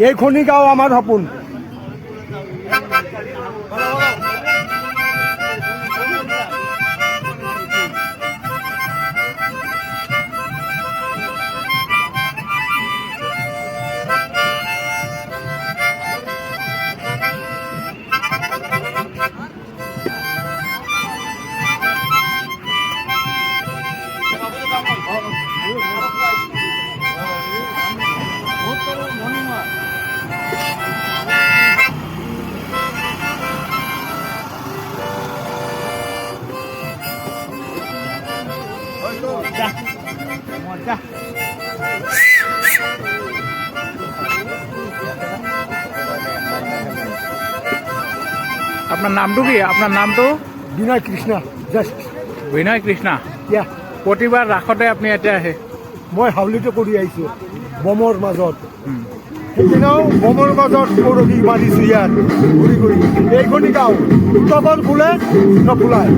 এইখনি গাঁও আমাৰ সপোন। আপনাৰ নামটো কি? আপনাৰ নামটো? বিনয় কৃষ্ণ। জাষ্ট বিনয় কৃষ্ণা। ইয়া প্ৰতিবাৰ ৰাসতে আপুনি এতিয়া আহে? মই হাউলিতে কৰি আহিছোঁ বমৰ মাজত। সেইদিনাও বমৰ মাজত পৰহি মাৰিছোঁ ইয়াত ঘূৰি ঘূৰি। এইখনি গাঁও তগৰ বোলে নফুলায়।